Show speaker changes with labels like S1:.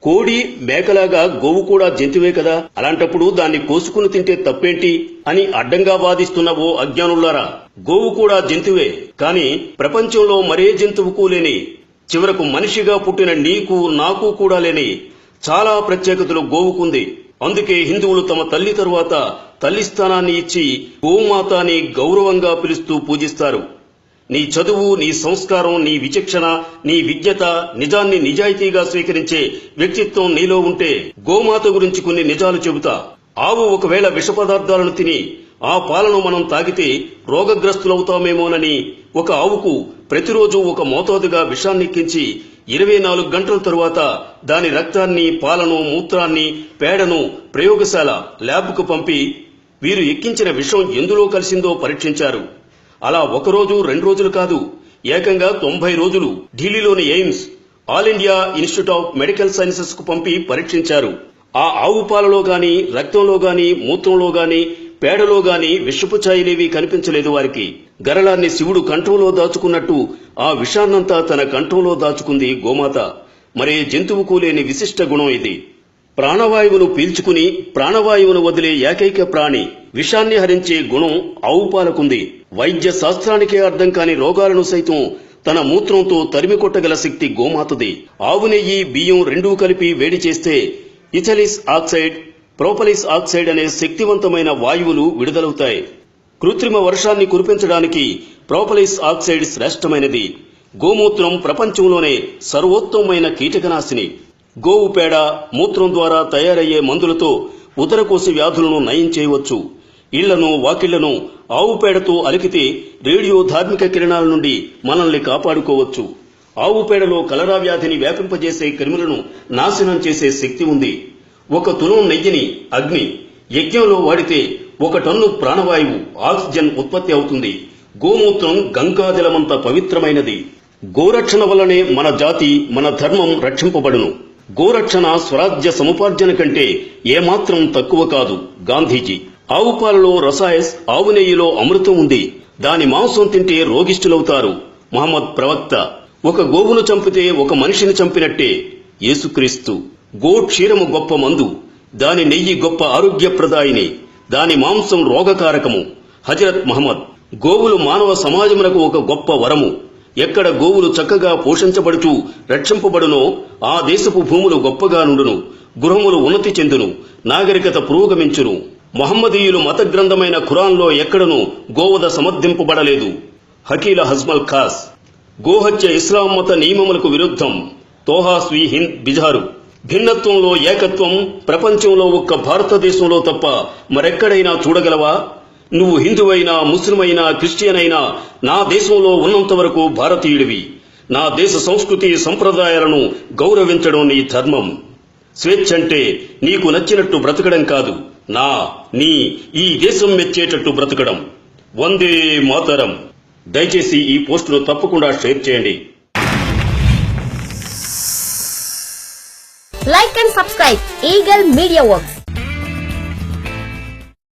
S1: కోడి మేకలాగా గోవు కూడా జంతువే కదా, అలాంటప్పుడు దాన్ని కోసుకుని తింటే తప్పేంటి అని అడ్డంగా వాదిస్తున్న ఓ అజ్ఞానులారా, గోవు కూడా జంతువే, కానీ ప్రపంచంలో మరే జంతువుకు లేని, చివరకు మనిషిగా పుట్టిన నీకు నాకు కూడా లేని చాలా ప్రత్యేకతలు గోవుకుంది. అందుకే హిందువులు తమ తల్లి తరువాత తల్లి స్థానాన్ని ఇచ్చి గోమాత అని గౌరవంగా పిలుస్తూ పూజిస్తారు. నీ చదువు, నీ సంస్కారం, నీ విచక్షణ, నీ విజ్ఞత, నిజాన్ని నిజాయితీగా స్వీకరించే వ్యక్తిత్వం నీలో ఉంటే గోమాత గురించి కొన్ని నిజాలు చెబుతా. ఆవు ఒకవేళ విష పదార్థాలను తిని ఆ పాలను మనం తాగితే రోగగ్రస్తులవుతామేమోనని ఒక ఆవుకు ప్రతిరోజు ఒక మోతాదుగా విషాన్నెక్కించి 24 గంటల తరువాత దాని రక్తాన్ని, పాలను, మూత్రాన్ని, పేడను ప్రయోగశాల ల్యాబ్కు పంపి వీరు ఎక్కించిన విషం ఎందులో కలిసిందో పరీక్షించారు. అలా ఒకరోజు 2 రోజులు కాదు, ఏకంగా 90 రోజులు ఢిల్లీలోని AIIMS, all India institute of medical sciences కు పంపి పరీక్షించారు. ఆ ఆవు పాలలో గాని, రక్తంలో గాని, మూత్రంలో గాని, పేడలో గాని విషపు ఛాయలేవీ కనిపించలేదు వారికి. గరళాన్ని శివుడు కంఠంలో దాచుకున్నట్టు ఆ విషాన్నంతా తన కంఠంలో దాచుకుంది గోమాత. మరే జంతువుకు లేని విశిష్ట గుణం ఇది. ప్రాణవాయువును పీల్చుకుని ప్రాణవాయువును వదిలే ఏకైక ప్రాణి. విషాన్ని హరించే గుణం ఆవు పాలకుంది. వైద్య శాస్త్రానికే అర్థం కాని రోగాలను సైతం తన మూత్రంతో తరిమి కొట్టగల శక్తి గోమాతది. ఆవు నెయ్యి, బియ్యం రెండూ కలిపి వేడి చేస్తే ఇథిలిస్ ఆక్సైడ్, ప్రోపలిస్ ఆక్సైడ్ అనే శక్తివంతమైన వాయువులు విడుదలవుతాయి. కృత్రిమ వర్షాన్ని కురిపించడానికి ప్రోపలిస్ ఆక్సైడ్ శ్రేష్టమైనది. గోమూత్రం ప్రపంచంలోనే సర్వోత్తమమైన కీటకనాశిని. గోవు పేడ, మూత్రం ద్వారా తయారయ్యే మందులతో ఉదరకోశ వ్యాధులను నయం చేయవచ్చు. ఇళ్లను, వాకిళ్లను ఆవు పేడతో అలికితే రేడియో ధార్మిక కిరణాల నుండి మనల్ని కాపాడుకోవచ్చు. ఆవు పేడలో కలరా వ్యాధిని వ్యాపింపజేసే క్రిములను నాశనం చేసే శక్తి ఉంది. 1 తులం నెయ్యిని అగ్ని యజ్ఞంలో వాడితే 1 టన్ను ప్రాణవాయువు, ఆక్సిజన్ ఉత్పత్తి అవుతుంది. గోమూత్రం గంగాజలమంత పవిత్రమైనది. గోరక్షణ వల్లనే మన జాతి, మన ధర్మం రక్షింపబడును. గోరక్షణ స్వరాజ్య సముపార్జన కంటే ఏమాత్రం తక్కువ కాదు. గాంధీజీ. ఆవు పాలలో రసాయస్, ఆవు నెయ్యిలో అమృతం ఉంది. దాని మాంసం తింటే రోగిష్ఠులవుతారు. మహమ్మద్ ప్రవక్త. 1 గోవును చంపితే 1 మనిషిని చంపినట్టే. యేసుక్రీస్తు. గో క్షీరము గొప్ప మందు, దాని నెయ్యి గొప్ప ఆరోగ్యప్రదాయిని, దాని మాంసం రోగకారకము. హజరత్ మహమ్మద్. గోవులు మానవ సమాజమునకు ఒక గొప్ప వరము. ఎక్కడ గోవులు చక్కగా పోషించబడుచూ రక్షింపబడునో ఆ దేశపు భూములు గొప్పగా నుండును, గృహములు ఉన్నతి చెందును, నాగరికత పురోగమించును. మహమ్మదీయులు మత గ్రంథమైన ఖురాన్లో ఎక్కడనూ గోవధ సమర్థింపబడలేదు. హకీల హజ్మల్ ఖాస్. గోహత్య ఇస్లాం మత నియమములకు విరుద్ధం. తోహాస్వి హింద్ బిజారు. భిన్నత్వంలో ఏకత్వం ప్రపంచంలో ఒక్క భారతదేశంలో తప్ప మరెక్కడైనా చూడగలవా? నువ్వు హిందువైనా, ముస్లిమైనా, క్రిస్టియన్ అయినా నా దేశంలో ఉన్నంత వరకు భారతీయుడివి. నా దేశ సంస్కృతి సంప్రదాయాలను గౌరవించడం నీ ధర్మం. స్వేచ్ఛ అంటే నీకు నచ్చినట్టు బ్రతకడం కాదు, నీ ఈ దేశం మెచ్చేటట్టు బ్రతకడం. వందే మాతరం. దయచేసి ఈ పోస్టును తప్పకుండా షేర్ చేయండి.
S2: Like and subscribe Eagle Media Works.